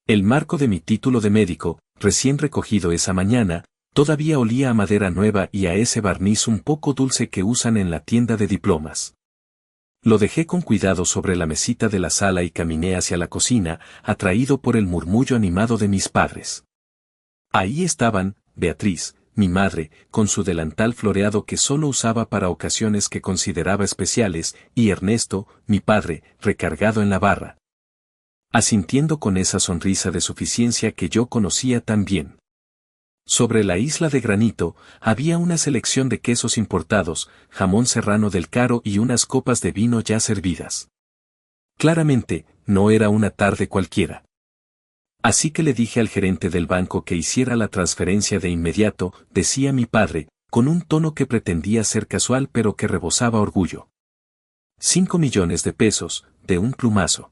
El marco de mi título de médico, recién recogido esa mañana, todavía olía a madera nueva y a ese barniz un poco dulce que usan en la tienda de diplomas. Lo dejé con cuidado sobre la mesita de la sala y caminé hacia la cocina, atraído por el murmullo animado de mis padres. Ahí estaban, Beatriz, mi madre, con su delantal floreado que solo usaba para ocasiones que consideraba especiales, y Ernesto, mi padre, recargado en la barra, asintiendo con esa sonrisa de suficiencia que yo conocía tan bien. Sobre la isla de granito, había una selección de quesos importados, jamón serrano del Caro y unas copas de vino ya servidas. Claramente, no era una tarde cualquiera. Así que le dije al gerente del banco que hiciera la transferencia de inmediato, decía mi padre, con un tono que pretendía ser casual pero que rebosaba orgullo. 5 millones de pesos, de un plumazo.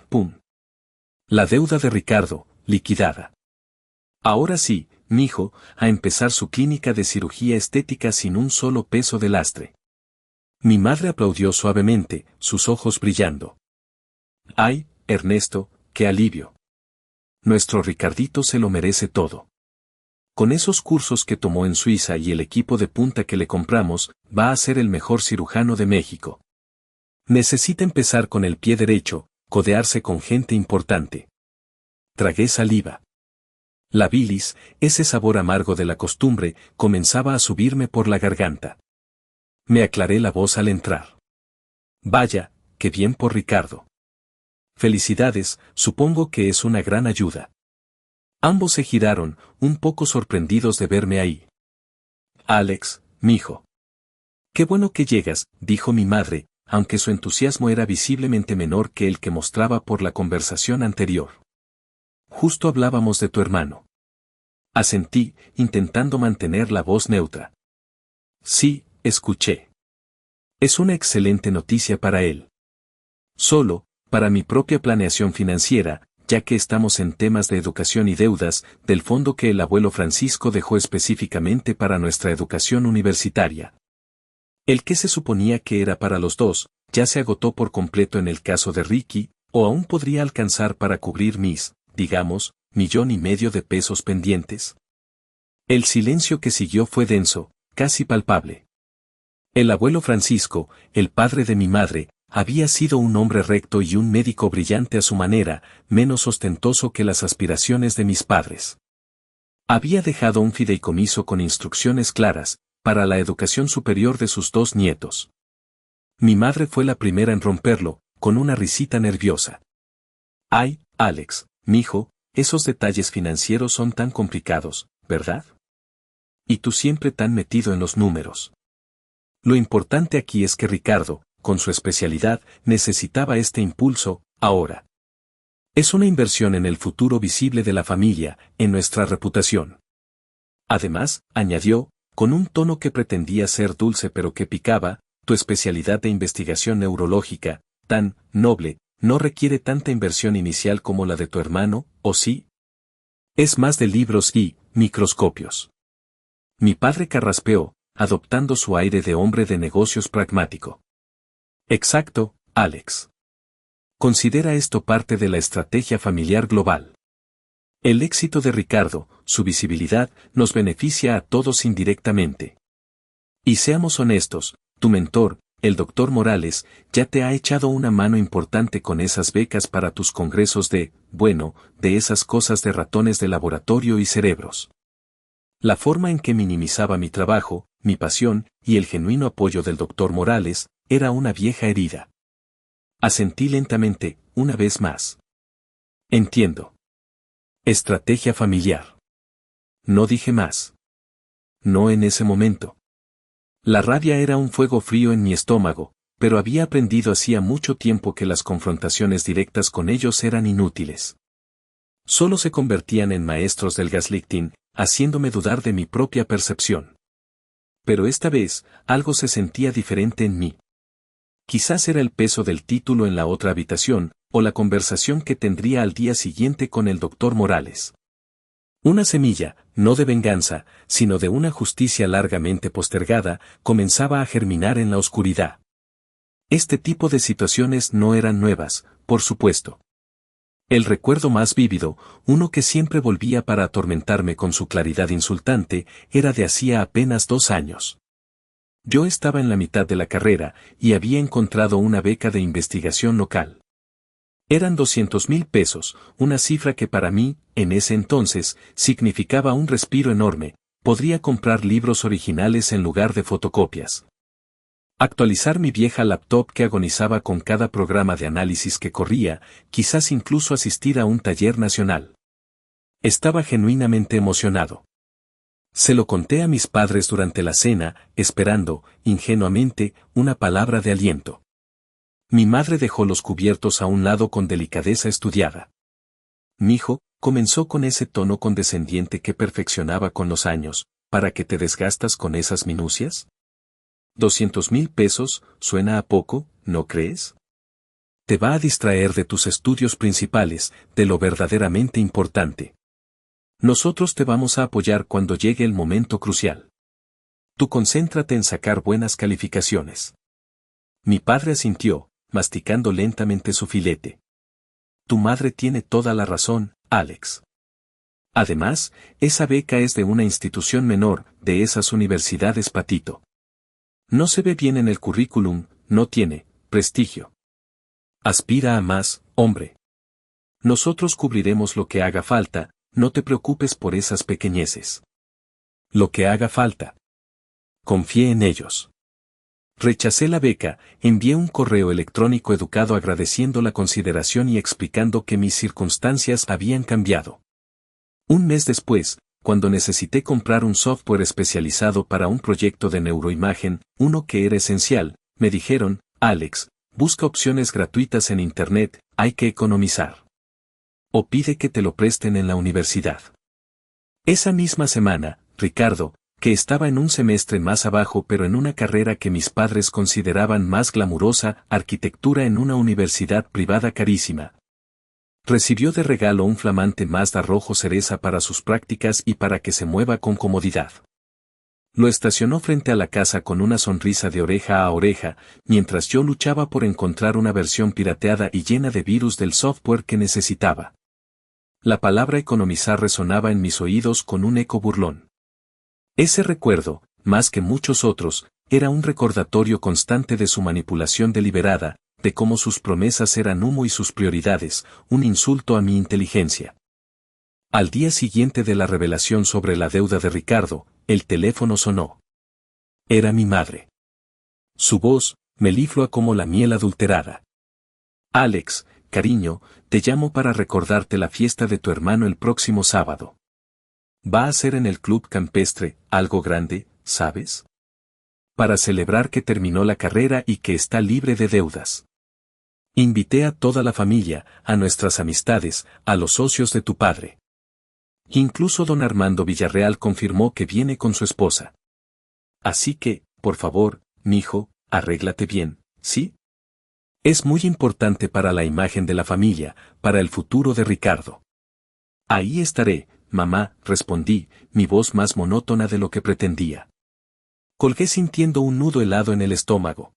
¡Pum! La deuda de Ricardo, liquidada. Ahora sí, mijo, a empezar su clínica de cirugía estética sin un solo peso de lastre. Mi madre aplaudió suavemente, sus ojos brillando. ¡Ay, Ernesto, qué alivio! Nuestro Ricardito se lo merece todo. Con esos cursos que tomó en Suiza y el equipo de punta que le compramos, va a ser el mejor cirujano de México. Necesita empezar con el pie derecho, codearse con gente importante. Tragué saliva. La bilis, ese sabor amargo de la costumbre, comenzaba a subirme por la garganta. Me aclaré la voz al entrar. Vaya, qué bien por Ricardo. Felicidades, supongo que es una gran ayuda. Ambos se giraron, un poco sorprendidos de verme ahí. Alex, mijo. Qué bueno que llegas, dijo mi madre, aunque su entusiasmo era visiblemente menor que el que mostraba por la conversación anterior. Justo hablábamos de tu hermano. Asentí, intentando mantener la voz neutra. Sí, escuché. Es una excelente noticia para él. Solo, para mi propia planeación financiera, ya que estamos en temas de educación y deudas, del fondo que el abuelo Francisco dejó específicamente para nuestra educación universitaria. El que se suponía que era para los dos, ya se agotó por completo en el caso de Ricky, o aún podría alcanzar para cubrir mis, digamos, 1,5 millones de pesos pendientes. El silencio que siguió fue denso, casi palpable. El abuelo Francisco, el padre de mi madre, había sido un hombre recto y un médico brillante a su manera, menos ostentoso que las aspiraciones de mis padres. Había dejado un fideicomiso con instrucciones claras, para la educación superior de sus 2 nietos. Mi madre fue la primera en romperlo, con una risita nerviosa. Ay, Alex, mijo, esos detalles financieros son tan complicados, ¿verdad? Y tú siempre tan metido en los números. Lo importante aquí es que Ricardo, con su especialidad, necesitaba este impulso, ahora. Es una inversión en el futuro visible de la familia, en nuestra reputación. Además, añadió, con un tono que pretendía ser dulce pero que picaba, tu especialidad de investigación neurológica, tan noble, no requiere tanta inversión inicial como la de tu hermano, ¿o sí? Es más de libros y microscopios. Mi padre carraspeó, adoptando su aire de hombre de negocios pragmático. Exacto, Alex. Considera esto parte de la estrategia familiar global. El éxito de Ricardo, su visibilidad, nos beneficia a todos indirectamente. Y seamos honestos, tu mentor, el doctor Morales, ya te ha echado una mano importante con esas becas para tus congresos de esas cosas de ratones de laboratorio y cerebros. La forma en que minimizaba mi trabajo, mi pasión, y el genuino apoyo del doctor Morales, era una vieja herida. Asentí lentamente, una vez más. Entiendo. Estrategia familiar. No dije más. No en ese momento. La rabia era un fuego frío en mi estómago, pero había aprendido hacía mucho tiempo que las confrontaciones directas con ellos eran inútiles. Solo se convertían en maestros del gaslighting, haciéndome dudar de mi propia percepción. Pero esta vez, algo se sentía diferente en mí. Quizás era el peso del título en la otra habitación, o la conversación que tendría al día siguiente con el doctor Morales. Una semilla, no de venganza, sino de una justicia largamente postergada, comenzaba a germinar en la oscuridad. Este tipo de situaciones no eran nuevas, por supuesto. El recuerdo más vívido, uno que siempre volvía para atormentarme con su claridad insultante, era de hacía apenas 2 años. Yo estaba en la mitad de la carrera y había encontrado una beca de investigación local. Eran 200,000 pesos, una cifra que para mí, en ese entonces, significaba un respiro enorme. Podría comprar libros originales en lugar de fotocopias. Actualizar mi vieja laptop que agonizaba con cada programa de análisis que corría, quizás incluso asistir a un taller nacional. Estaba genuinamente emocionado. Se lo conté a mis padres durante la cena, esperando, ingenuamente, una palabra de aliento. Mi madre dejó los cubiertos a un lado con delicadeza estudiada. Mijo, comenzó con ese tono condescendiente que perfeccionaba con los años, ¿para qué te desgastas con esas minucias? 200,000 pesos, suena a poco, ¿no crees? Te va a distraer de tus estudios principales, de lo verdaderamente importante. Nosotros te vamos a apoyar cuando llegue el momento crucial. Tú concéntrate en sacar buenas calificaciones. Mi padre asintió, masticando lentamente su filete. Tu madre tiene toda la razón, Alex. Además, esa beca es de una institución menor, de esas universidades patito. No se ve bien en el currículum, no tiene prestigio. Aspira a más, hombre. Nosotros cubriremos lo que haga falta, no te preocupes por esas pequeñeces. Lo que haga falta. Confié en ellos. Rechacé la beca, envié un correo electrónico educado agradeciendo la consideración y explicando que mis circunstancias habían cambiado. Un mes después, cuando necesité comprar un software especializado para un proyecto de neuroimagen, uno que era esencial, me dijeron, Alex, busca opciones gratuitas en Internet, hay que economizar. O pide que te lo presten en la universidad. Esa misma semana, Ricardo, que estaba en un semestre más abajo pero en una carrera que mis padres consideraban más glamurosa, arquitectura en una universidad privada carísima. Recibió de regalo un flamante Mazda rojo cereza para sus prácticas y para que se mueva con comodidad. Lo estacionó frente a la casa con una sonrisa de oreja a oreja, mientras yo luchaba por encontrar una versión pirateada y llena de virus del software que necesitaba. La palabra economizar resonaba en mis oídos con un eco burlón. Ese recuerdo, más que muchos otros, era un recordatorio constante de su manipulación deliberada, de cómo sus promesas eran humo y sus prioridades, un insulto a mi inteligencia. Al día siguiente de la revelación sobre la deuda de Ricardo, el teléfono sonó. Era mi madre. Su voz, meliflua como la miel adulterada. Alex, cariño, te llamo para recordarte la fiesta de tu hermano el próximo sábado. Va a ser en el club campestre, algo grande, ¿sabes? Para celebrar que terminó la carrera y que está libre de deudas. Invité a toda la familia, a nuestras amistades, a los socios de tu padre. Incluso don Armando Villarreal confirmó que viene con su esposa. Así que, por favor, mijo, arréglate bien, ¿sí? Es muy importante para la imagen de la familia, para el futuro de Ricardo. Ahí estaré, mamá, respondí, mi voz más monótona de lo que pretendía. Colgué sintiendo un nudo helado en el estómago.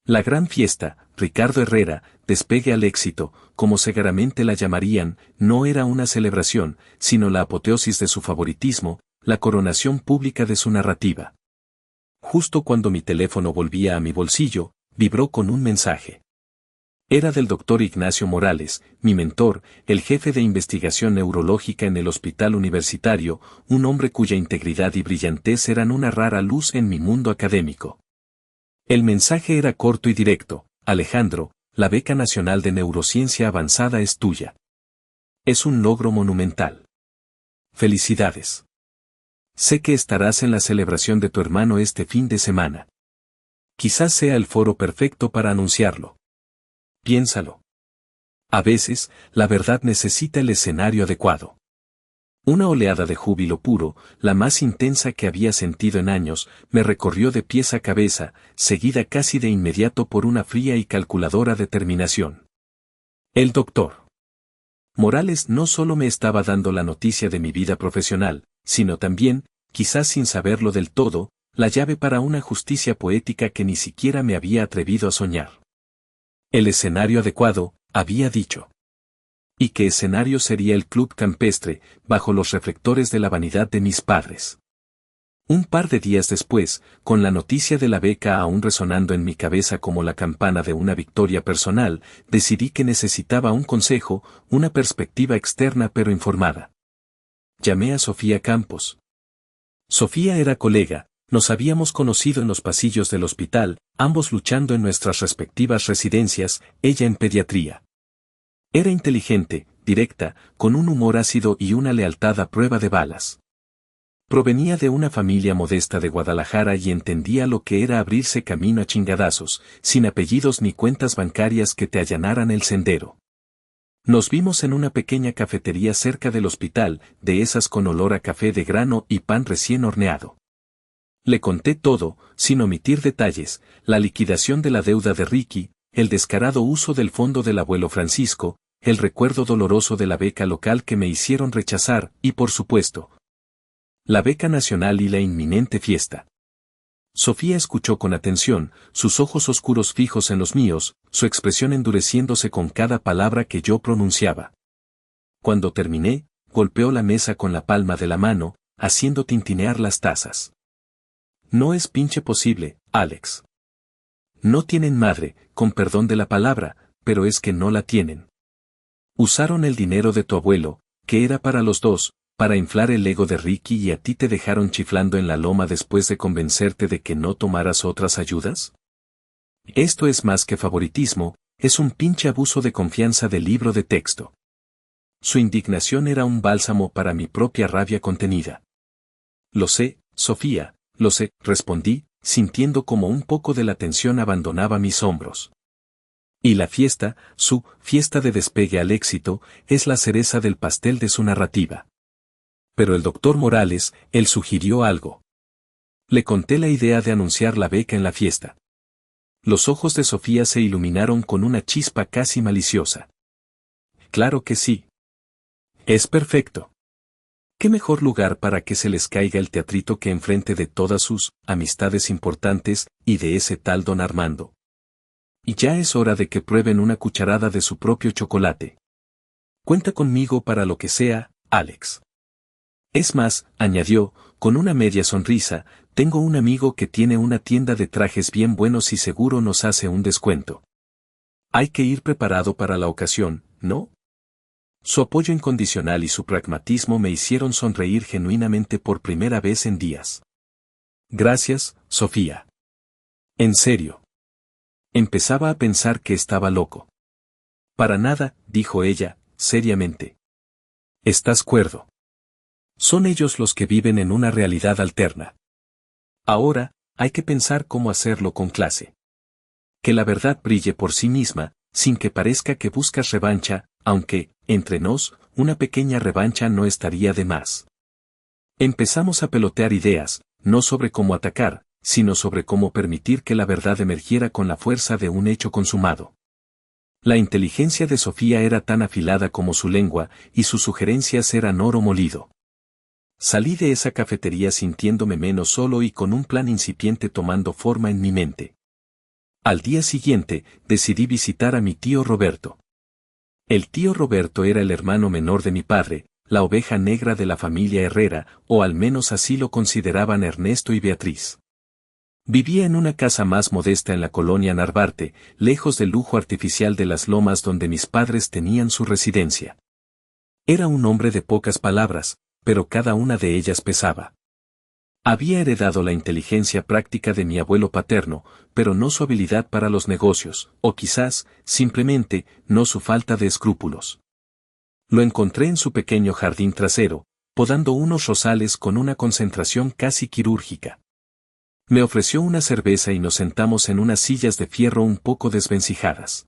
La gran fiesta, Ricardo Herrera, despegue al éxito, como segaramente la llamarían, no era una celebración, sino la apoteosis de su favoritismo, la coronación pública de su narrativa. Justo cuando mi teléfono volvía a mi bolsillo, vibró con un mensaje. Era del doctor Ignacio Morales, mi mentor, el jefe de investigación neurológica en el hospital universitario, un hombre cuya integridad y brillantez eran una rara luz en mi mundo académico. El mensaje era corto y directo: Alejandro, la beca nacional de neurociencia avanzada es tuya. Es un logro monumental. Felicidades. Sé que estarás en la celebración de tu hermano este fin de semana. Quizás sea el foro perfecto para anunciarlo. Piénsalo. A veces, la verdad necesita el escenario adecuado. Una oleada de júbilo puro, la más intensa que había sentido en años, me recorrió de pies a cabeza, seguida casi de inmediato por una fría y calculadora determinación. El doctor Morales no solo me estaba dando la noticia de mi vida profesional, sino también, quizás sin saberlo del todo, la llave para una justicia poética que ni siquiera me había atrevido a soñar. El escenario adecuado, había dicho. Y qué escenario sería el club campestre, bajo los reflectores de la vanidad de mis padres. Un par de días después, con la noticia de la beca aún resonando en mi cabeza como la campana de una victoria personal, decidí que necesitaba un consejo, una perspectiva externa pero informada. Llamé a Sofía Campos. Sofía era colega, nos habíamos conocido en los pasillos del hospital, ambos luchando en nuestras respectivas residencias, ella en pediatría. Era inteligente, directa, con un humor ácido y una lealtad a prueba de balas. Provenía de una familia modesta de Guadalajara y entendía lo que era abrirse camino a chingadazos, sin apellidos ni cuentas bancarias que te allanaran el sendero. Nos vimos en una pequeña cafetería cerca del hospital, de esas con olor a café de grano y pan recién horneado. Le conté todo, sin omitir detalles, la liquidación de la deuda de Ricky, el descarado uso del fondo del abuelo Francisco, el recuerdo doloroso de la beca local que me hicieron rechazar, y por supuesto, la beca nacional y la inminente fiesta. Sofía escuchó con atención, sus ojos oscuros fijos en los míos, su expresión endureciéndose con cada palabra que yo pronunciaba. Cuando terminé, golpeó la mesa con la palma de la mano, haciendo tintinear las tazas. No es pinche posible, Alex. No tienen madre, con perdón de la palabra, pero es que no la tienen. Usaron el dinero de tu abuelo, que era para los dos, para inflar el ego de Ricky y a ti te dejaron chiflando en la loma después de convencerte de que no tomaras otras ayudas? Esto es más que favoritismo, es un pinche abuso de confianza del libro de texto. Su indignación era un bálsamo para mi propia rabia contenida. Lo sé, Sofía, lo sé, respondí, sintiendo como un poco de la tensión abandonaba mis hombros. Y la fiesta, su fiesta de despegue al éxito, es la cereza del pastel de su narrativa. Pero el doctor Morales, él sugirió algo. Le conté la idea de anunciar la beca en la fiesta. Los ojos de Sofía se iluminaron con una chispa casi maliciosa. Claro que sí. Es perfecto. ¿Qué mejor lugar para que se les caiga el teatrito que enfrente de todas sus amistades importantes y de ese tal don Armando? Y ya es hora de que prueben una cucharada de su propio chocolate. Cuenta conmigo para lo que sea, Alex. Es más, añadió, con una media sonrisa, tengo un amigo que tiene una tienda de trajes bien buenos y seguro nos hace un descuento. Hay que ir preparado para la ocasión, ¿no? Su apoyo incondicional y su pragmatismo me hicieron sonreír genuinamente por primera vez en días. Gracias, Sofía. En serio. Empezaba a pensar que estaba loco. Para nada, dijo ella, seriamente. Estás cuerdo. Son ellos los que viven en una realidad alterna. Ahora, hay que pensar cómo hacerlo con clase. Que la verdad brille por sí misma, sin que parezca que buscas revancha, aunque, entre nos, una pequeña revancha no estaría de más. Empezamos a pelotear ideas, no sobre cómo atacar, sino sobre cómo permitir que la verdad emergiera con la fuerza de un hecho consumado. La inteligencia de Sofía era tan afilada como su lengua, y sus sugerencias eran oro molido. Salí de esa cafetería sintiéndome menos solo y con un plan incipiente tomando forma en mi mente. Al día siguiente, decidí visitar a mi tío Roberto. El tío Roberto era el hermano menor de mi padre, la oveja negra de la familia Herrera, o al menos así lo consideraban Ernesto y Beatriz. Vivía en una casa más modesta en la colonia Narvarte, lejos del lujo artificial de las lomas donde mis padres tenían su residencia. Era un hombre de pocas palabras, pero cada una de ellas pesaba. Había heredado la inteligencia práctica de mi abuelo paterno, pero no su habilidad para los negocios, o quizás, simplemente, no su falta de escrúpulos. Lo encontré en su pequeño jardín trasero, podando unos rosales con una concentración casi quirúrgica. Me ofreció una cerveza y nos sentamos en unas sillas de fierro un poco desvencijadas.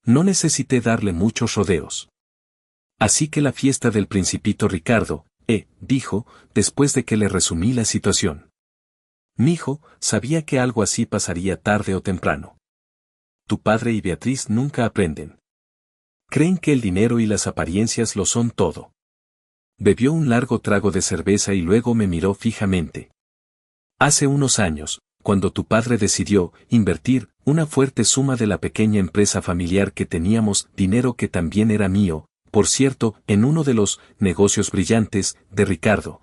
No necesité darle muchos rodeos. Así que la fiesta del principito Ricardo, dijo, después de que le resumí la situación. Mijo, sabía que algo así pasaría tarde o temprano. Tu padre y Beatriz nunca aprenden. Creen que el dinero y las apariencias lo son todo. Bebió un largo trago de cerveza y luego me miró fijamente. Hace unos años, cuando tu padre decidió invertir una fuerte suma de la pequeña empresa familiar que teníamos, dinero que también era mío, por cierto, en uno de los negocios brillantes de Ricardo.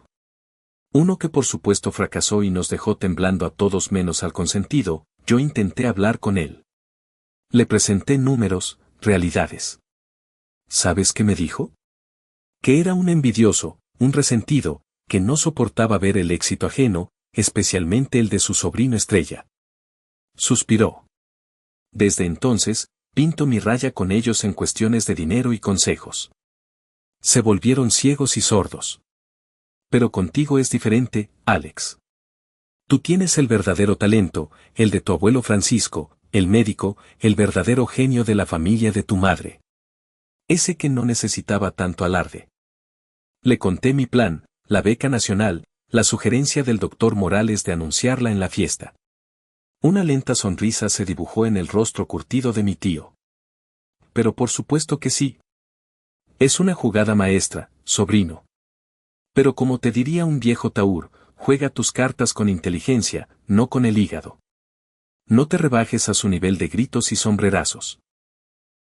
Uno que por supuesto fracasó y nos dejó temblando a todos menos al consentido. Yo intenté hablar con él. Le presenté números, realidades. ¿Sabes qué me dijo? Que era un envidioso, un resentido, que no soportaba ver el éxito ajeno, especialmente el de su sobrino estrella. Suspiró. Desde entonces, pinto mi raya con ellos en cuestiones de dinero y consejos. Se volvieron ciegos y sordos. Pero contigo es diferente, Alex. Tú tienes el verdadero talento, el de tu abuelo Francisco, el médico, el verdadero genio de la familia de tu madre. Ese que no necesitaba tanto alarde. Le conté mi plan, la beca nacional, la sugerencia del doctor Morales de anunciarla en la fiesta. Una lenta sonrisa se dibujó en el rostro curtido de mi tío. Pero por supuesto que sí. Es una jugada maestra, sobrino. Pero como te diría un viejo taur, juega tus cartas con inteligencia, no con el hígado. No te rebajes a su nivel de gritos y sombrerazos.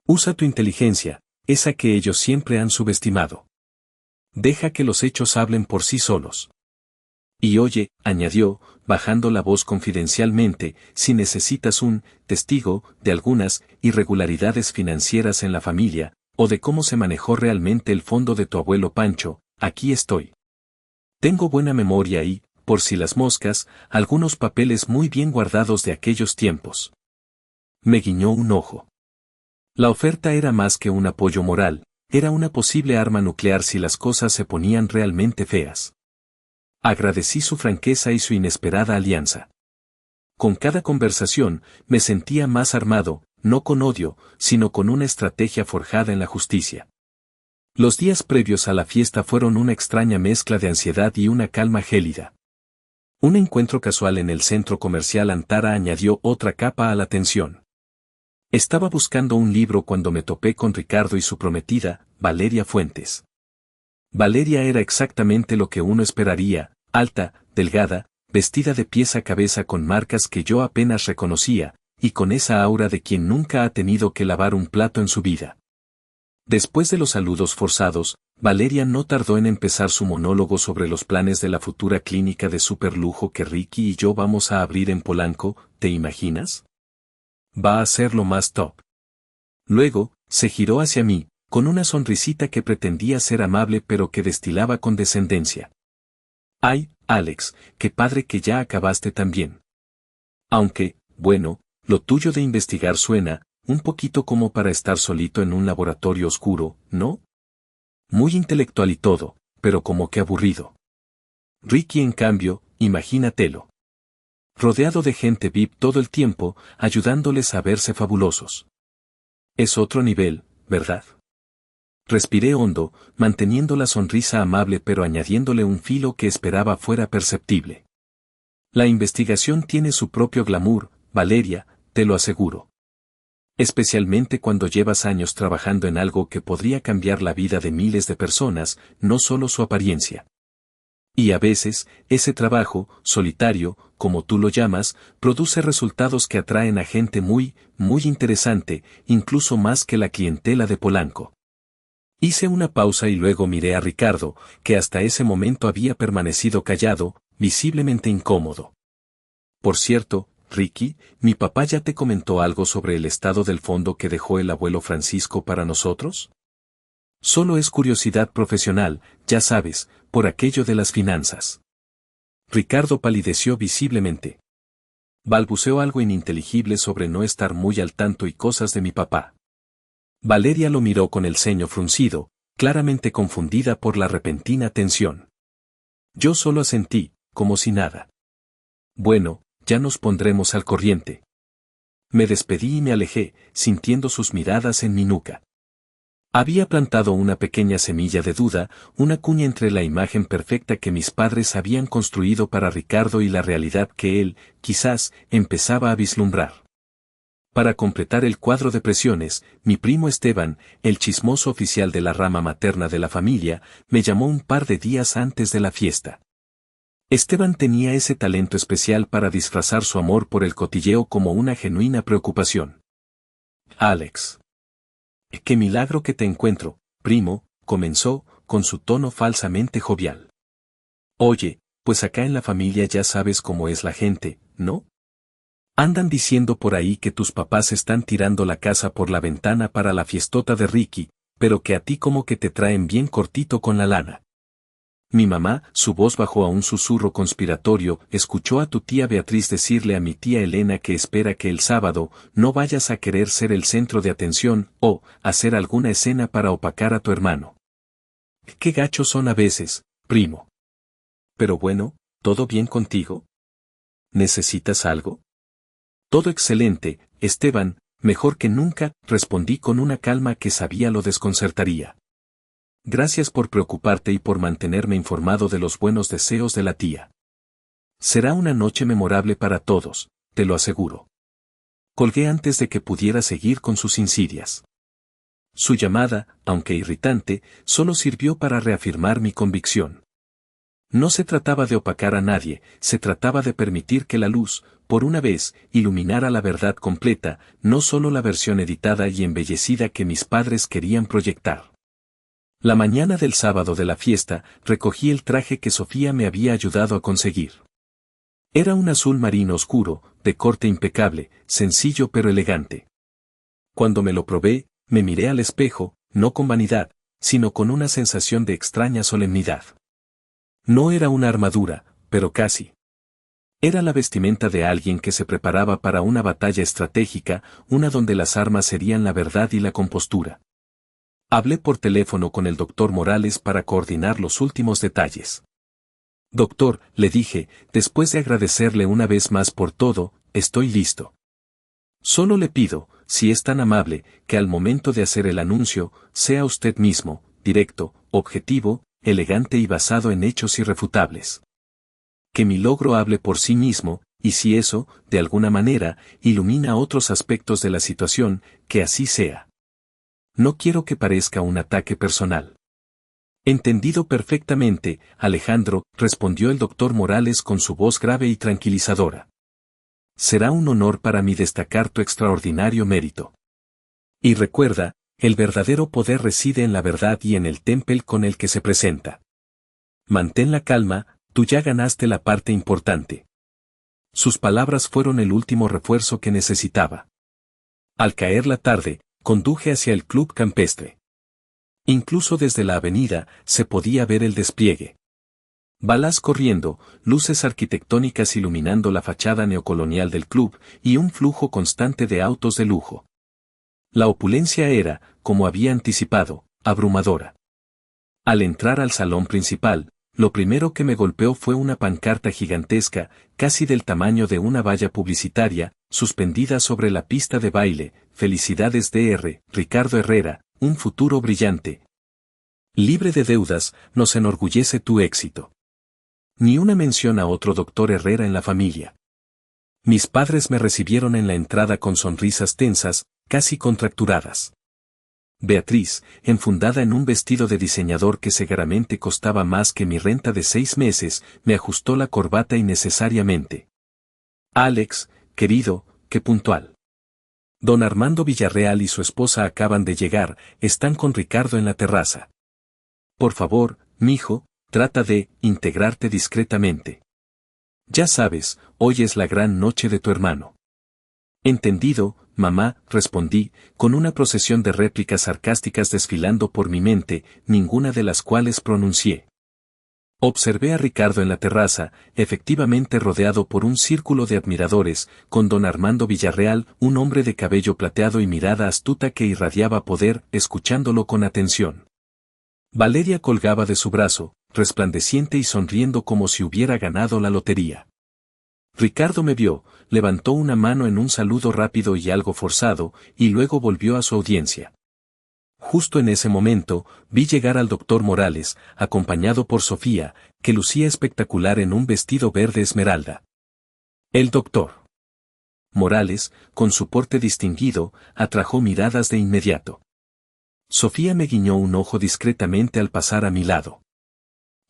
Usa tu inteligencia, esa que ellos siempre han subestimado. Deja que los hechos hablen por sí solos. Y oye, añadió, bajando la voz confidencialmente, si necesitas un testigo de algunas irregularidades financieras en la familia, o de cómo se manejó realmente el fondo de tu abuelo Pancho, aquí estoy. Tengo buena memoria y, por si las moscas, algunos papeles muy bien guardados de aquellos tiempos. Me guiñó un ojo. La oferta era más que un apoyo moral, era una posible arma nuclear si las cosas se ponían realmente feas. Agradecí su franqueza y su inesperada alianza. Con cada conversación, me sentía más armado, no con odio, sino con una estrategia forjada en la justicia. Los días previos a la fiesta fueron una extraña mezcla de ansiedad y una calma gélida. Un encuentro casual en el centro comercial Antara añadió otra capa a la tensión. Estaba buscando un libro cuando me topé con Ricardo y su prometida, Valeria Fuentes. Valeria era exactamente lo que uno esperaría, alta, delgada, vestida de pies a cabeza con marcas que yo apenas reconocía, y con esa aura de quien nunca ha tenido que lavar un plato en su vida. Después de los saludos forzados, Valeria no tardó en empezar su monólogo sobre los planes de la futura clínica de superlujo que Ricky y yo vamos a abrir en Polanco, ¿te imaginas? Va a ser lo más top. Luego, se giró hacia mí, con una sonrisita que pretendía ser amable pero que destilaba condescendencia. Ay, Alex, qué padre que ya acabaste también. Aunque, bueno, lo tuyo de investigar suena, un poquito como para estar solito en un laboratorio oscuro, ¿no? Muy intelectual y todo, pero como que aburrido. Ricky, en cambio, imagínatelo. Rodeado de gente VIP todo el tiempo, ayudándoles a verse fabulosos. Es otro nivel, ¿verdad? Respiré hondo, manteniendo la sonrisa amable pero añadiéndole un filo que esperaba fuera perceptible. La investigación tiene su propio glamour, Valeria, te lo aseguro. Especialmente cuando llevas años trabajando en algo que podría cambiar la vida de miles de personas, no solo su apariencia. Y a veces, ese trabajo, solitario, como tú lo llamas, produce resultados que atraen a gente muy, muy interesante, incluso más que la clientela de Polanco. Hice una pausa y luego miré a Ricardo, que hasta ese momento había permanecido callado, visiblemente incómodo. Por cierto, Ricky, mi papá ya te comentó algo sobre el estado del fondo que dejó el abuelo Francisco para nosotros. Solo es curiosidad profesional, ya sabes, por aquello de las finanzas. Ricardo palideció visiblemente. Balbuceó algo ininteligible sobre no estar muy al tanto y cosas de mi papá. Valeria lo miró con el ceño fruncido, claramente confundida por la repentina tensión. Yo solo asentí, como si nada. Bueno, ya nos pondremos al corriente. Me despedí y me alejé, sintiendo sus miradas en mi nuca. Había plantado una pequeña semilla de duda, una cuña entre la imagen perfecta que mis padres habían construido para Ricardo y la realidad que él, quizás, empezaba a vislumbrar. Para completar el cuadro de presiones, mi primo Esteban, el chismoso oficial de la rama materna de la familia, me llamó un par de días antes de la fiesta. Esteban tenía ese talento especial para disfrazar su amor por el cotilleo como una genuina preocupación. Alex. ¡Qué milagro que te encuentro! Primo, comenzó, con su tono falsamente jovial. Oye, pues acá en la familia ya sabes cómo es la gente, ¿no? Andan diciendo por ahí que tus papás están tirando la casa por la ventana para la fiestota de Ricky, pero que a ti como que te traen bien cortito con la lana. Mi mamá, su voz bajó a un susurro conspiratorio, escuchó a tu tía Beatriz decirle a mi tía Elena que espera que el sábado no vayas a querer ser el centro de atención o hacer alguna escena para opacar a tu hermano. Qué gachos son a veces, primo. Pero bueno, ¿todo bien contigo? ¿Necesitas algo? Todo excelente, Esteban, mejor que nunca, respondí con una calma que sabía lo desconcertaría. Gracias por preocuparte y por mantenerme informado de los buenos deseos de la tía. Será una noche memorable para todos, te lo aseguro. Colgué antes de que pudiera seguir con sus insidias. Su llamada, aunque irritante, solo sirvió para reafirmar mi convicción. No se trataba de opacar a nadie, se trataba de permitir que la luz, por una vez, iluminara la verdad completa, no solo la versión editada y embellecida que mis padres querían proyectar. La mañana del sábado de la fiesta, recogí el traje que Sofía me había ayudado a conseguir. Era un azul marino oscuro, de corte impecable, sencillo pero elegante. Cuando me lo probé, me miré al espejo, no con vanidad, sino con una sensación de extraña solemnidad. No era una armadura, pero casi. Era la vestimenta de alguien que se preparaba para una batalla estratégica, una donde las armas serían la verdad y la compostura. Hablé por teléfono con el doctor Morales para coordinar los últimos detalles. Doctor, le dije, después de agradecerle una vez más por todo, estoy listo. Solo le pido, si es tan amable, que al momento de hacer el anuncio, sea usted mismo, directo, objetivo, elegante y basado en hechos irrefutables. Que mi logro hable por sí mismo, y si eso, de alguna manera, ilumina otros aspectos de la situación, que así sea. No quiero que parezca un ataque personal. Entendido perfectamente, Alejandro, respondió el doctor Morales con su voz grave y tranquilizadora. Será un honor para mí destacar tu extraordinario mérito. Y recuerda, el verdadero poder reside en la verdad y en el temple con el que se presenta. Mantén la calma, tú ya ganaste la parte importante. Sus palabras fueron el último refuerzo que necesitaba. Al caer la tarde, conduje hacia el club campestre. Incluso desde la avenida, se podía ver el despliegue. Balas corriendo, luces arquitectónicas iluminando la fachada neocolonial del club, y un flujo constante de autos de lujo. La opulencia era, como había anticipado, abrumadora. Al entrar al salón principal, lo primero que me golpeó fue una pancarta gigantesca, casi del tamaño de una valla publicitaria, suspendida sobre la pista de baile: Felicidades Dr. Ricardo Herrera, un futuro brillante. Libre de deudas, nos enorgullece tu éxito. Ni una mención a otro doctor Herrera en la familia. Mis padres me recibieron en la entrada con sonrisas tensas, casi contracturadas. Beatriz, enfundada en un vestido de diseñador que seguramente costaba más que mi renta de 6 meses, me ajustó la corbata innecesariamente. Alex, querido, qué puntual. Don Armando Villarreal y su esposa acaban de llegar, están con Ricardo en la terraza. Por favor, mijo, trata de integrarte discretamente. Ya sabes, hoy es la gran noche de tu hermano. Entendido, mamá, respondí, con una procesión de réplicas sarcásticas desfilando por mi mente, ninguna de las cuales pronuncié. Observé a Ricardo en la terraza, efectivamente rodeado por un círculo de admiradores, con don Armando Villarreal, un hombre de cabello plateado y mirada astuta que irradiaba poder, escuchándolo con atención. Valeria colgaba de su brazo, resplandeciente y sonriendo como si hubiera ganado la lotería. Ricardo me vio, levantó una mano en un saludo rápido y algo forzado, y luego volvió a su audiencia. Justo en ese momento, vi llegar al doctor Morales, acompañado por Sofía, que lucía espectacular en un vestido verde esmeralda. El doctor Morales, con su porte distinguido, atrajo miradas de inmediato. Sofía me guiñó un ojo discretamente al pasar a mi lado.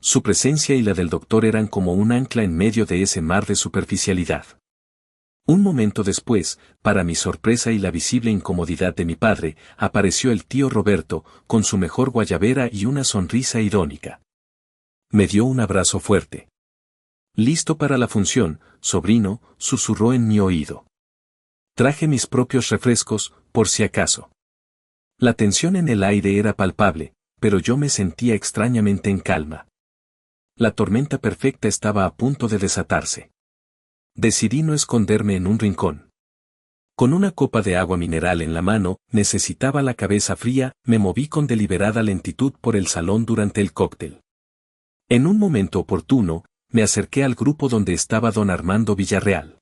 Su presencia y la del doctor eran como un ancla en medio de ese mar de superficialidad. Un momento después, para mi sorpresa y la visible incomodidad de mi padre, apareció el tío Roberto, con su mejor guayabera y una sonrisa irónica. Me dio un abrazo fuerte. Listo para la función, sobrino, susurró en mi oído. Traje mis propios refrescos, por si acaso. La tensión en el aire era palpable, pero yo me sentía extrañamente en calma. La tormenta perfecta estaba a punto de desatarse. Decidí no esconderme en un rincón. Con una copa de agua mineral en la mano, necesitaba la cabeza fría, me moví con deliberada lentitud por el salón durante el cóctel. En un momento oportuno, me acerqué al grupo donde estaba don Armando Villarreal.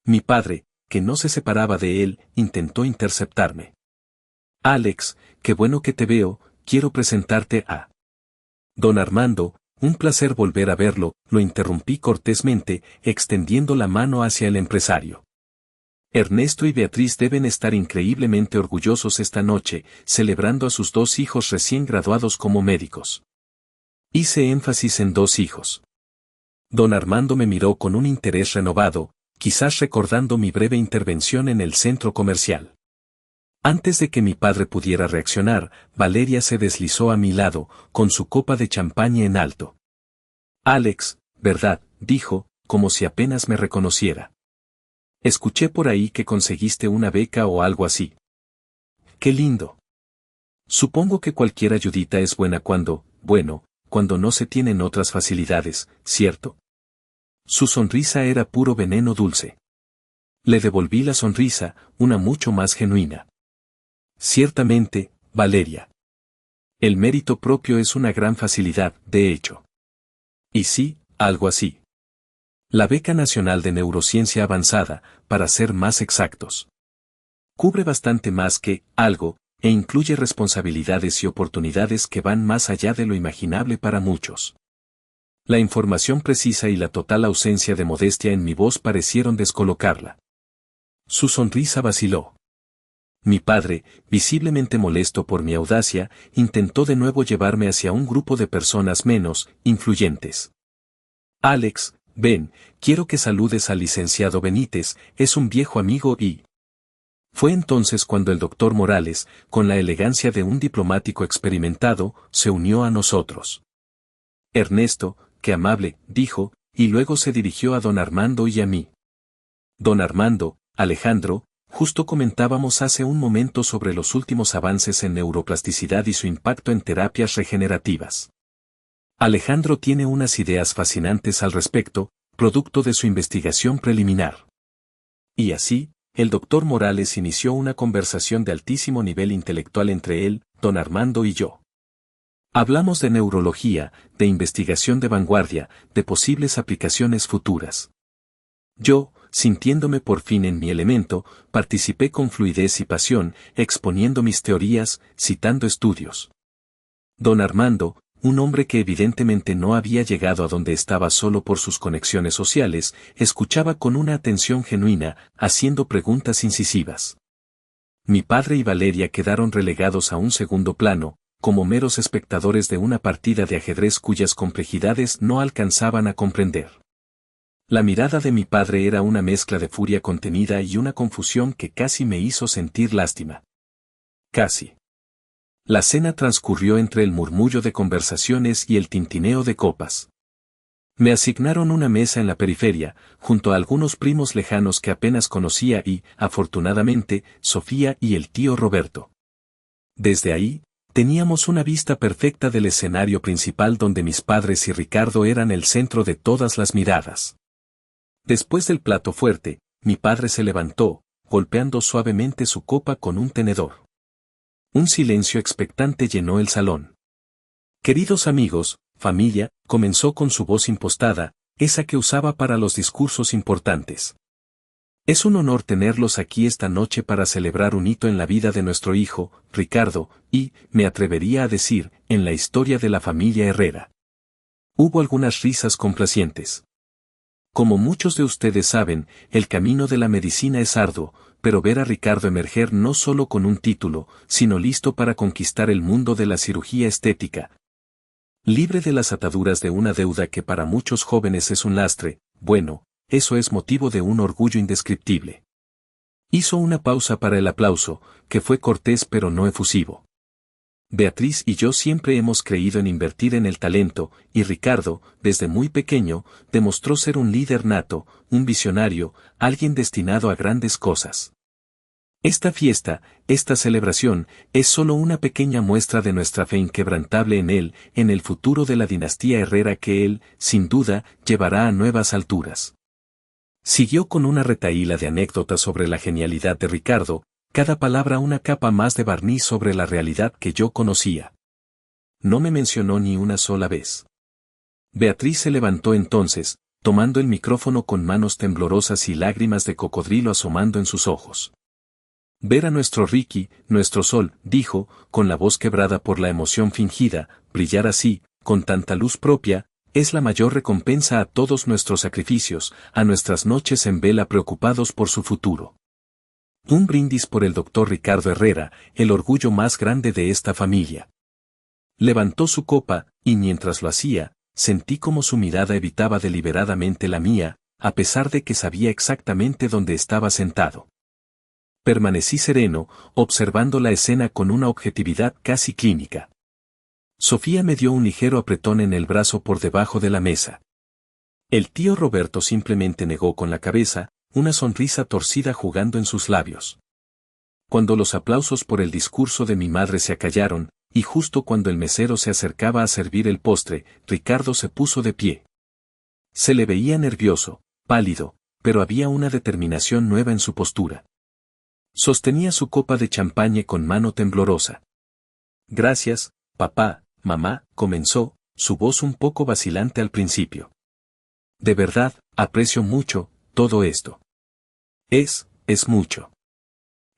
Mi padre, que no se separaba de él, intentó interceptarme. Alex, qué bueno que te veo, quiero presentarte a... Don Armando, un placer volver a verlo, lo interrumpí cortésmente, extendiendo la mano hacia el empresario. Ernesto y Beatriz deben estar increíblemente orgullosos esta noche, celebrando a sus 2 hijos recién graduados como médicos. Hice énfasis en 2 hijos. Don Armando me miró con un interés renovado, quizás recordando mi breve intervención en el centro comercial. Antes de que mi padre pudiera reaccionar, Valeria se deslizó a mi lado, con su copa de champaña en alto. Alex, ¿verdad?, dijo, como si apenas me reconociera. Escuché por ahí que conseguiste una beca o algo así. ¡Qué lindo! Supongo que cualquier ayudita es buena cuando no se tienen otras facilidades, ¿cierto? Su sonrisa era puro veneno dulce. Le devolví la sonrisa, una mucho más genuina. Ciertamente, Valeria. El mérito propio es una gran facilidad, de hecho. Y sí, algo así. La Beca Nacional de Neurociencia Avanzada, para ser más exactos. Cubre bastante más que algo, e incluye responsabilidades y oportunidades que van más allá de lo imaginable para muchos. La información precisa y la total ausencia de modestia en mi voz parecieron descolocarla. Su sonrisa vaciló. Mi padre, visiblemente molesto por mi audacia, intentó de nuevo llevarme hacia un grupo de personas menos influyentes. Alex, ven, quiero que saludes al licenciado Benítez, es un viejo amigo y... Fue entonces cuando el doctor Morales, con la elegancia de un diplomático experimentado, se unió a nosotros. Ernesto, qué amable, dijo, y luego se dirigió a don Armando y a mí. Don Armando, Alejandro, justo comentábamos hace un momento sobre los últimos avances en neuroplasticidad y su impacto en terapias regenerativas. Alejandro tiene unas ideas fascinantes al respecto, producto de su investigación preliminar. Y así, el doctor Morales inició una conversación de altísimo nivel intelectual entre él, don Armando y yo. Hablamos de neurología, de investigación de vanguardia, de posibles aplicaciones futuras. Yo, sintiéndome por fin en mi elemento, participé con fluidez y pasión, exponiendo mis teorías, citando estudios. Don Armando, un hombre que evidentemente no había llegado a donde estaba solo por sus conexiones sociales, escuchaba con una atención genuina, haciendo preguntas incisivas. Mi padre y Valeria quedaron relegados a un segundo plano, como meros espectadores de una partida de ajedrez cuyas complejidades no alcanzaban a comprender. La mirada de mi padre era una mezcla de furia contenida y una confusión que casi me hizo sentir lástima. Casi. La cena transcurrió entre el murmullo de conversaciones y el tintineo de copas. Me asignaron una mesa en la periferia, junto a algunos primos lejanos que apenas conocía y, afortunadamente, Sofía y el tío Roberto. Desde ahí, teníamos una vista perfecta del escenario principal donde mis padres y Ricardo eran el centro de todas las miradas. Después del plato fuerte, mi padre se levantó, golpeando suavemente su copa con un tenedor. Un silencio expectante llenó el salón. Queridos amigos, familia, comenzó con su voz impostada, esa que usaba para los discursos importantes. Es un honor tenerlos aquí esta noche para celebrar un hito en la vida de nuestro hijo, Ricardo, y, me atrevería a decir, en la historia de la familia Herrera. Hubo algunas risas complacientes. Como muchos de ustedes saben, el camino de la medicina es arduo, pero ver a Ricardo emerger no solo con un título, sino listo para conquistar el mundo de la cirugía estética. Libre de las ataduras de una deuda que para muchos jóvenes es un lastre, eso es motivo de un orgullo indescriptible. Hizo una pausa para el aplauso, que fue cortés pero no efusivo. Beatriz y yo siempre hemos creído en invertir en el talento, y Ricardo, desde muy pequeño, demostró ser un líder nato, un visionario, alguien destinado a grandes cosas. Esta fiesta, esta celebración, es solo una pequeña muestra de nuestra fe inquebrantable en él, en el futuro de la dinastía Herrera que él, sin duda, llevará a nuevas alturas. Siguió con una retahíla de anécdotas sobre la genialidad de Ricardo, cada palabra una capa más de barniz sobre la realidad que yo conocía. No me mencionó ni una sola vez. Beatriz se levantó entonces, tomando el micrófono con manos temblorosas y lágrimas de cocodrilo asomando en sus ojos. Ver a nuestro Ricky, nuestro sol, dijo, con la voz quebrada por la emoción fingida, brillar así, con tanta luz propia, es la mayor recompensa a todos nuestros sacrificios, a nuestras noches en vela preocupados por su futuro. Un brindis por el doctor Ricardo Herrera, el orgullo más grande de esta familia. Levantó su copa, y mientras lo hacía, sentí como su mirada evitaba deliberadamente la mía, a pesar de que sabía exactamente dónde estaba sentado. Permanecí sereno, observando la escena con una objetividad casi clínica. Sofía me dio un ligero apretón en el brazo por debajo de la mesa. El tío Roberto simplemente negó con la cabeza, una sonrisa torcida jugando en sus labios. Cuando los aplausos por el discurso de mi madre se acallaron, y justo cuando el mesero se acercaba a servir el postre, Ricardo se puso de pie. Se le veía nervioso, pálido, pero había una determinación nueva en su postura. Sostenía su copa de champaña con mano temblorosa. Gracias, papá, mamá, comenzó, su voz un poco vacilante al principio. De verdad, aprecio mucho todo esto. Es mucho.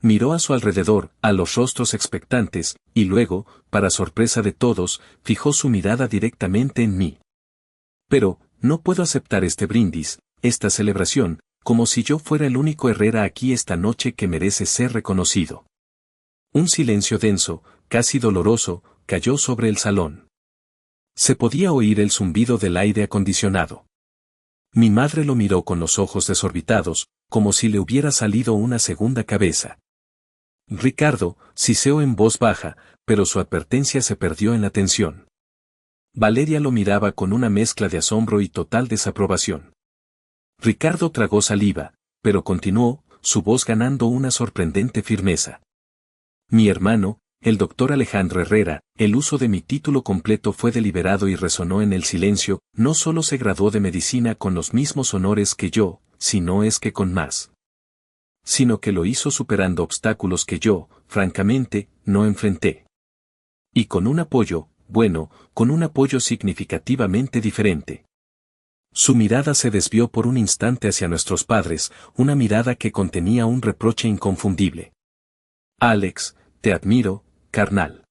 Miró a su alrededor, a los rostros expectantes, y luego, para sorpresa de todos, fijó su mirada directamente en mí. Pero, no puedo aceptar este brindis, esta celebración, como si yo fuera el único Herrera aquí esta noche que merece ser reconocido. Un silencio denso, casi doloroso, cayó sobre el salón. Se podía oír el zumbido del aire acondicionado. Mi madre lo miró con los ojos desorbitados, como si le hubiera salido una segunda cabeza. Ricardo, siseó en voz baja, pero su advertencia se perdió en la tensión. Valeria lo miraba con una mezcla de asombro y total desaprobación. Ricardo tragó saliva, pero continuó, su voz ganando una sorprendente firmeza. Mi hermano, el doctor Alejandro Herrera, el uso de mi título completo fue deliberado y resonó en el silencio, no solo se graduó de medicina con los mismos honores que yo, sino es que con más. Sino que lo hizo superando obstáculos que yo, francamente, no enfrenté. Y con un apoyo, bueno, con un apoyo significativamente diferente. Su mirada se desvió por un instante hacia nuestros padres, una mirada que contenía un reproche inconfundible. Alex, te admiro, carnal.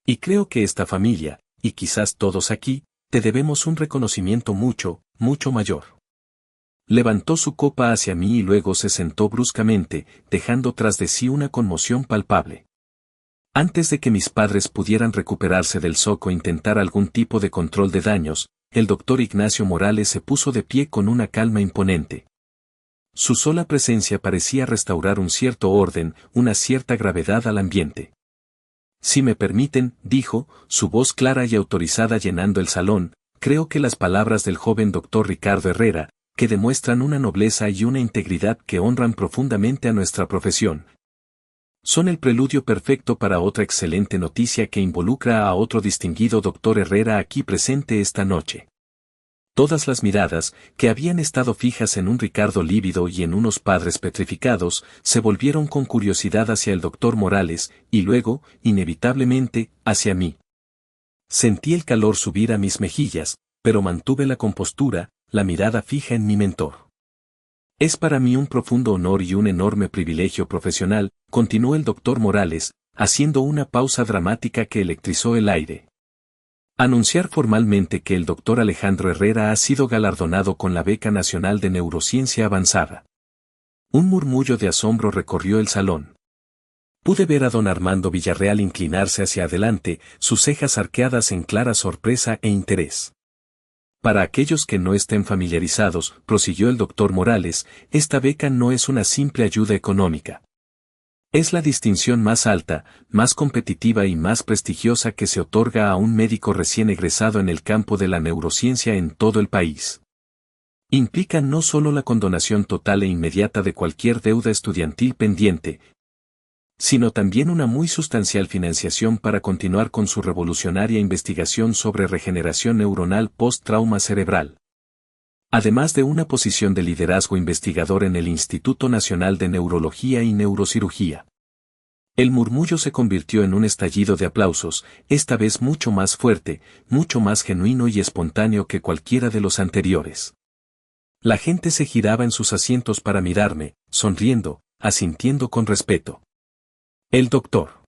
Y creo que esta familia, y quizás todos aquí, te debemos un reconocimiento mucho, mucho mayor. Levantó su copa hacia mí y luego se sentó bruscamente, dejando tras de sí una conmoción palpable. Antes de que mis padres pudieran recuperarse del shock o intentar algún tipo de control de daños, el doctor Ignacio Morales se puso de pie con una calma imponente. Su sola presencia parecía restaurar un cierto orden, una cierta gravedad al ambiente. Si me permiten, dijo, su voz clara y autorizada llenando el salón, creo que las palabras del joven doctor Ricardo Herrera, que demuestran una nobleza y una integridad que honran profundamente a nuestra profesión, son el preludio perfecto para otra excelente noticia que involucra a otro distinguido doctor Herrera aquí presente esta noche. Todas las miradas, que habían estado fijas en un Ricardo lívido y en unos padres petrificados, se volvieron con curiosidad hacia el doctor Morales, y luego, inevitablemente, hacia mí. Sentí el calor subir a mis mejillas, pero mantuve la compostura, la mirada fija en mi mentor. Es para mí un profundo honor y un enorme privilegio profesional, continuó el doctor Morales, haciendo una pausa dramática que electrizó el aire. Anunciar formalmente que el doctor Alejandro Herrera ha sido galardonado con la Beca Nacional de Neurociencia Avanzada. Un murmullo de asombro recorrió el salón. Pude ver a don Armando Villarreal inclinarse hacia adelante, sus cejas arqueadas en clara sorpresa e interés. Para aquellos que no estén familiarizados, prosiguió el doctor Morales, esta beca no es una simple ayuda económica. Es la distinción más alta, más competitiva y más prestigiosa que se otorga a un médico recién egresado en el campo de la neurociencia en todo el país. Implica no solo la condonación total e inmediata de cualquier deuda estudiantil pendiente, sino también una muy sustancial financiación para continuar con su revolucionaria investigación sobre regeneración neuronal post-trauma cerebral. Además de una posición de liderazgo investigador en el Instituto Nacional de Neurología y Neurocirugía. El murmullo se convirtió en un estallido de aplausos, esta vez mucho más fuerte, mucho más genuino y espontáneo que cualquiera de los anteriores. La gente se giraba en sus asientos para mirarme, sonriendo, asintiendo con respeto. El doctor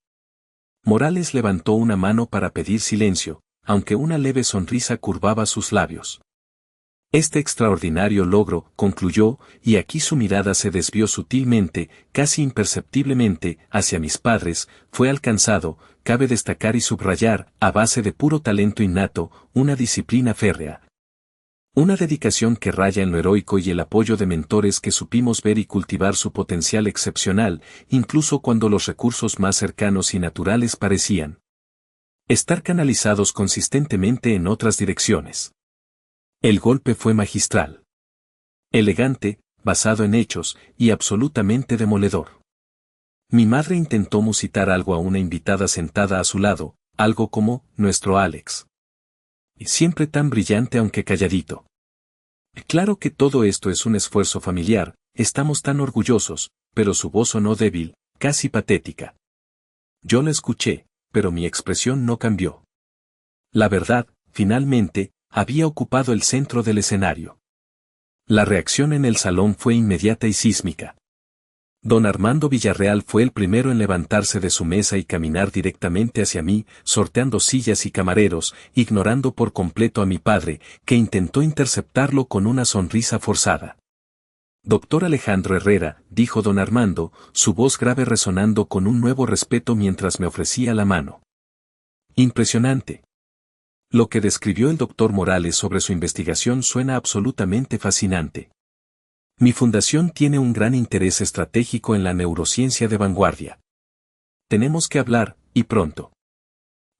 Morales levantó una mano para pedir silencio, aunque una leve sonrisa curvaba sus labios. Este extraordinario logro, concluyó, y aquí su mirada se desvió sutilmente, casi imperceptiblemente, hacia mis padres, fue alcanzado, cabe destacar y subrayar, a base de puro talento innato, una disciplina férrea. Una dedicación que raya en lo heroico y el apoyo de mentores que supimos ver y cultivar su potencial excepcional, incluso cuando los recursos más cercanos y naturales parecían estar canalizados consistentemente en otras direcciones. El golpe fue magistral. Elegante, basado en hechos, y absolutamente demoledor. Mi madre intentó musitar algo a una invitada sentada a su lado, algo como, nuestro Alex. Y siempre tan brillante aunque calladito. Claro que todo esto es un esfuerzo familiar, estamos tan orgullosos, pero su voz sonó débil, casi patética. Yo la escuché, pero mi expresión no cambió. La verdad, finalmente, había ocupado el centro del escenario. La reacción en el salón fue inmediata y sísmica. Don Armando Villarreal fue el primero en levantarse de su mesa y caminar directamente hacia mí, sorteando sillas y camareros, ignorando por completo a mi padre, que intentó interceptarlo con una sonrisa forzada. Doctor Alejandro Herrera, dijo don Armando, su voz grave resonando con un nuevo respeto mientras me ofrecía la mano. Impresionante. Lo que describió el doctor Morales sobre su investigación suena absolutamente fascinante. Mi fundación tiene un gran interés estratégico en la neurociencia de vanguardia. Tenemos que hablar, y pronto.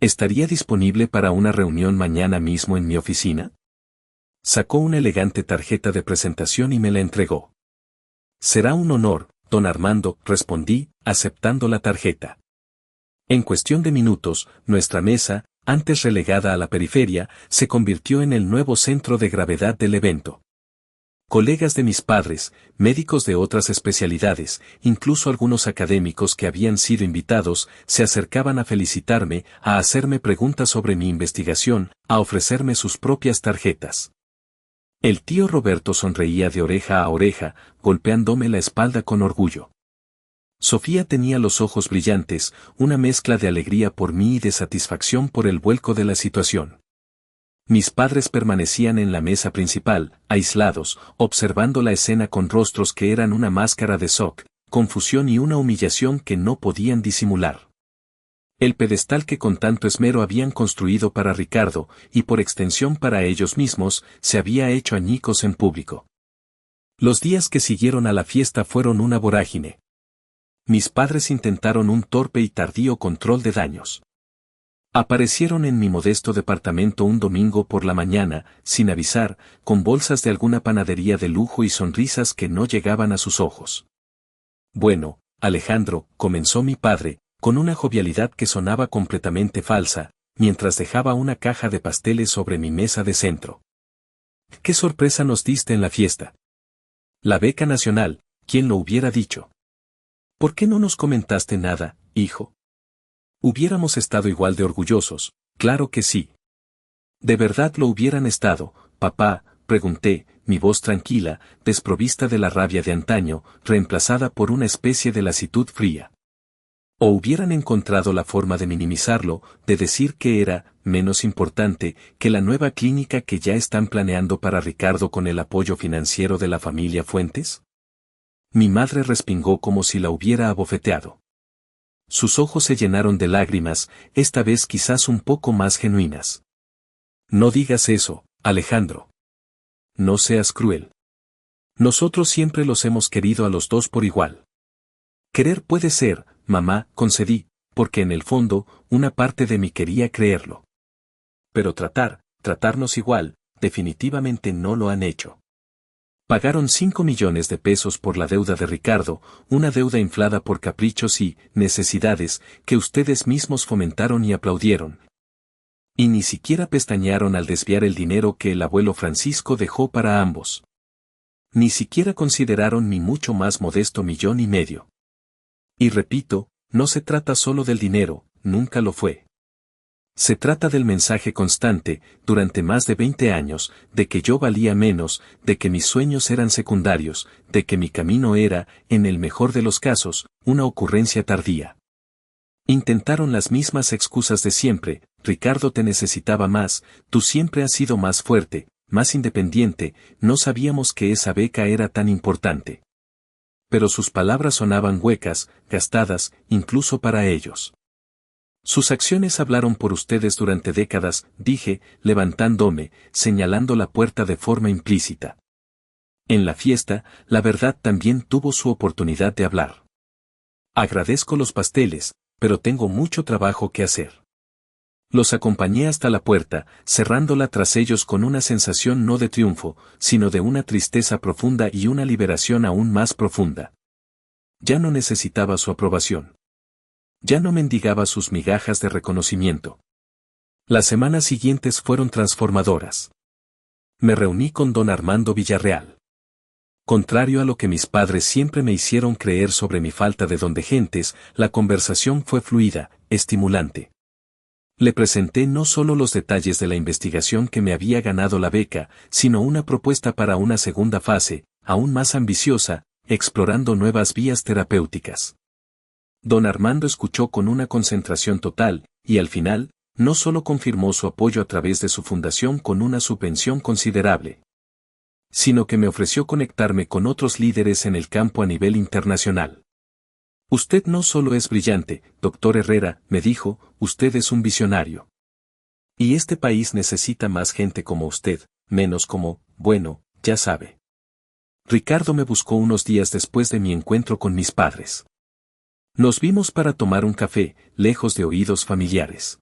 ¿Estaría disponible para una reunión mañana mismo en mi oficina? Sacó una elegante tarjeta de presentación y me la entregó. Será un honor, don Armando, respondí, aceptando la tarjeta. En cuestión de minutos, nuestra mesa, antes relegada a la periferia, se convirtió en el nuevo centro de gravedad del evento. Colegas de mis padres, médicos de otras especialidades, incluso algunos académicos que habían sido invitados, se acercaban a felicitarme, a hacerme preguntas sobre mi investigación, a ofrecerme sus propias tarjetas. El tío Roberto sonreía de oreja a oreja, golpeándome la espalda con orgullo. Sofía tenía los ojos brillantes, una mezcla de alegría por mí y de satisfacción por el vuelco de la situación. Mis padres permanecían en la mesa principal, aislados, observando la escena con rostros que eran una máscara de shock, confusión y una humillación que no podían disimular. El pedestal que con tanto esmero habían construido para Ricardo, y por extensión para ellos mismos, se había hecho añicos en público. Los días que siguieron a la fiesta fueron una vorágine. Mis padres intentaron un torpe y tardío control de daños. Aparecieron en mi modesto departamento un domingo por la mañana, sin avisar, con bolsas de alguna panadería de lujo y sonrisas que no llegaban a sus ojos. Bueno, Alejandro, comenzó mi padre, con una jovialidad que sonaba completamente falsa, mientras dejaba una caja de pasteles sobre mi mesa de centro. ¿Qué sorpresa nos diste en la fiesta? La beca nacional, ¿quién lo hubiera dicho? ¿Por qué no nos comentaste nada, hijo? Hubiéramos estado igual de orgullosos, claro que sí. ¿De verdad lo hubieran estado, papá?, pregunté, mi voz tranquila, desprovista de la rabia de antaño, reemplazada por una especie de lasitud fría. ¿O hubieran encontrado la forma de minimizarlo, de decir que era menos importante que la nueva clínica que ya están planeando para Ricardo con el apoyo financiero de la familia Fuentes? Mi madre respingó como si la hubiera abofeteado. Sus ojos se llenaron de lágrimas, esta vez quizás un poco más genuinas. No digas eso, Alejandro. No seas cruel. Nosotros siempre los hemos querido a los dos por igual. Querer puede ser, mamá, concedí, porque en el fondo, una parte de mí quería creerlo. Pero tratarnos igual, definitivamente no lo han hecho. Pagaron 5 millones de pesos por la deuda de Ricardo, una deuda inflada por caprichos y necesidades que ustedes mismos fomentaron y aplaudieron. Y ni siquiera pestañearon al desviar el dinero que el abuelo Francisco dejó para ambos. Ni siquiera consideraron mi mucho más modesto 1,5 millones. Y repito, no se trata solo del dinero, nunca lo fue. Se trata del mensaje constante, durante más de 20 años, de que yo valía menos, de que mis sueños eran secundarios, de que mi camino era, en el mejor de los casos, una ocurrencia tardía. Intentaron las mismas excusas de siempre: Ricardo te necesitaba más, tú siempre has sido más fuerte, más independiente, no sabíamos que esa beca era tan importante. Pero sus palabras sonaban huecas, gastadas, incluso para ellos. Sus acciones hablaron por ustedes durante décadas, dije, levantándome, señalando la puerta de forma implícita. En la fiesta, la verdad también tuvo su oportunidad de hablar. Agradezco los pasteles, pero tengo mucho trabajo que hacer. Los acompañé hasta la puerta, cerrándola tras ellos con una sensación no de triunfo, sino de una tristeza profunda y una liberación aún más profunda. Ya no necesitaba su aprobación. Ya no mendigaba sus migajas de reconocimiento. Las semanas siguientes fueron transformadoras. Me reuní con don Armando Villarreal. Contrario a lo que mis padres siempre me hicieron creer sobre mi falta de don de gentes, la conversación fue fluida, estimulante. Le presenté no solo los detalles de la investigación que me había ganado la beca, sino una propuesta para una segunda fase, aún más ambiciosa, explorando nuevas vías terapéuticas. Don Armando escuchó con una concentración total, y al final, no solo confirmó su apoyo a través de su fundación con una subvención considerable, sino que me ofreció conectarme con otros líderes en el campo a nivel internacional. Usted no solo es brillante, doctor Herrera, me dijo, usted es un visionario. Y este país necesita más gente como usted, menos como, bueno, ya sabe. Ricardo me buscó unos días después de mi encuentro con mis padres. Nos vimos para tomar un café, lejos de oídos familiares.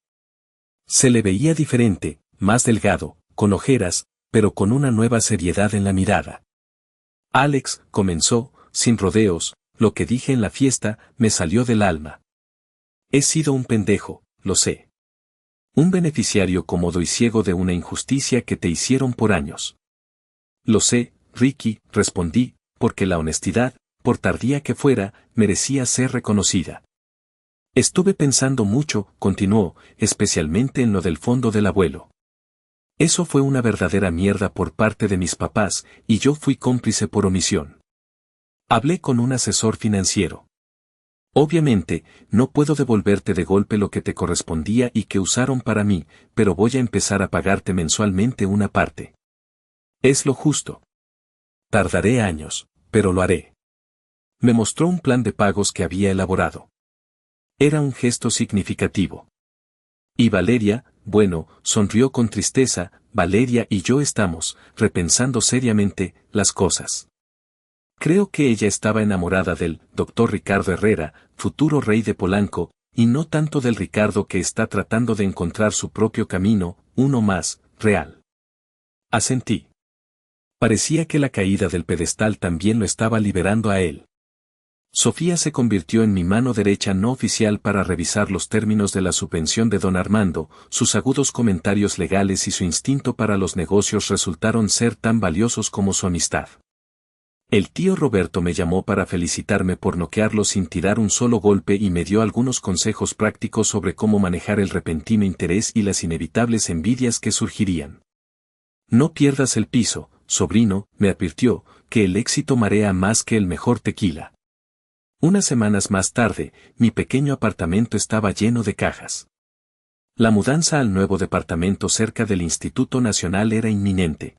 Se le veía diferente, más delgado, con ojeras, pero con una nueva seriedad en la mirada. Alex, comenzó, sin rodeos, lo que dije en la fiesta, me salió del alma. He sido un pendejo, lo sé. Un beneficiario cómodo y ciego de una injusticia que te hicieron por años. Lo sé, Ricky, respondí, porque la honestidad, por tardía que fuera, merecía ser reconocida. Estuve pensando mucho, continuó, especialmente en lo del fondo del abuelo. Eso fue una verdadera mierda por parte de mis papás, y yo fui cómplice por omisión. Hablé con un asesor financiero. Obviamente, no puedo devolverte de golpe lo que te correspondía y que usaron para mí, pero voy a empezar a pagarte mensualmente una parte. Es lo justo. Tardaré años, pero lo haré. Me mostró un plan de pagos que había elaborado. Era un gesto significativo. Y Valeria, bueno, sonrió con tristeza. Valeria y yo estamos, repensando seriamente, las cosas. Creo que ella estaba enamorada del doctor Ricardo Herrera, futuro rey de Polanco, y no tanto del Ricardo que está tratando de encontrar su propio camino, uno más, real. Asentí. Parecía que la caída del pedestal también lo estaba liberando a él. Sofía se convirtió en mi mano derecha no oficial para revisar los términos de la subvención de don Armando, sus agudos comentarios legales y su instinto para los negocios resultaron ser tan valiosos como su amistad. El tío Roberto me llamó para felicitarme por noquearlo sin tirar un solo golpe y me dio algunos consejos prácticos sobre cómo manejar el repentino interés y las inevitables envidias que surgirían. No pierdas el piso, sobrino, me advirtió, que el éxito marea más que el mejor tequila. Unas semanas más tarde, mi pequeño apartamento estaba lleno de cajas. La mudanza al nuevo departamento cerca del Instituto Nacional era inminente.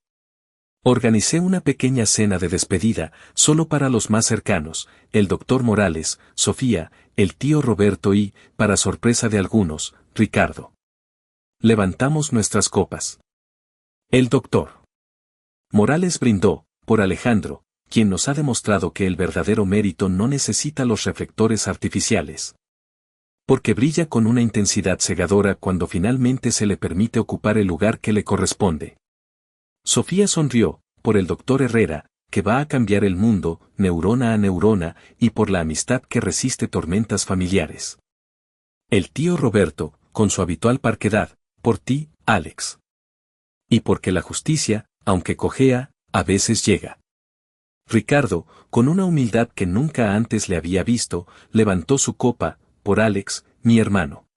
Organicé una pequeña cena de despedida, solo para los más cercanos, el doctor Morales, Sofía, el tío Roberto y, para sorpresa de algunos, Ricardo. Levantamos nuestras copas. El doctor Morales brindó, por Alejandro, quien nos ha demostrado que el verdadero mérito no necesita los reflectores artificiales. Porque brilla con una intensidad cegadora cuando finalmente se le permite ocupar el lugar que le corresponde. Sofía sonrió, por el doctor Herrera, que va a cambiar el mundo, neurona a neurona, y por la amistad que resiste tormentas familiares. El tío Roberto, con su habitual parquedad, por ti, Alex. Y porque la justicia, aunque cojea, a veces llega. Ricardo, con una humildad que nunca antes le había visto, levantó su copa, por Alex, mi hermano.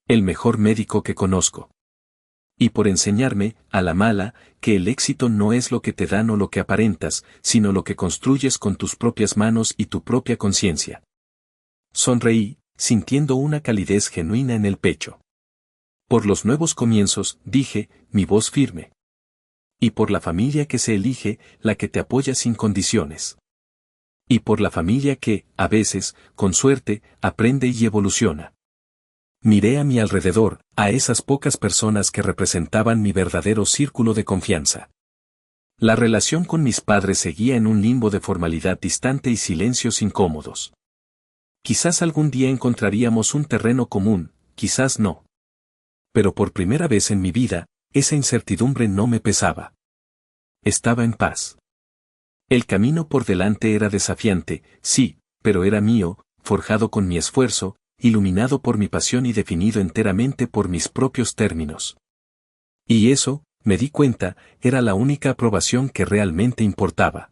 El mejor médico que conozco. Y por enseñarme, a la mala, que el éxito no es lo que te dan o lo que aparentas, sino lo que construyes con tus propias manos y tu propia conciencia. Sonreí, sintiendo una calidez genuina en el pecho. Por los nuevos comienzos, dije, mi voz firme. Y por la familia que se elige, la que te apoya sin condiciones. Y por la familia que, a veces, con suerte, aprende y evoluciona. Miré a mi alrededor, a esas pocas personas que representaban mi verdadero círculo de confianza. La relación con mis padres seguía en un limbo de formalidad distante y silencios incómodos. Quizás algún día encontraríamos un terreno común, quizás no. Pero por primera vez en mi vida, esa incertidumbre no me pesaba. Estaba en paz. El camino por delante era desafiante, sí, pero era mío, forjado con mi esfuerzo, iluminado por mi pasión y definido enteramente por mis propios términos. Y eso, me di cuenta, era la única aprobación que realmente importaba.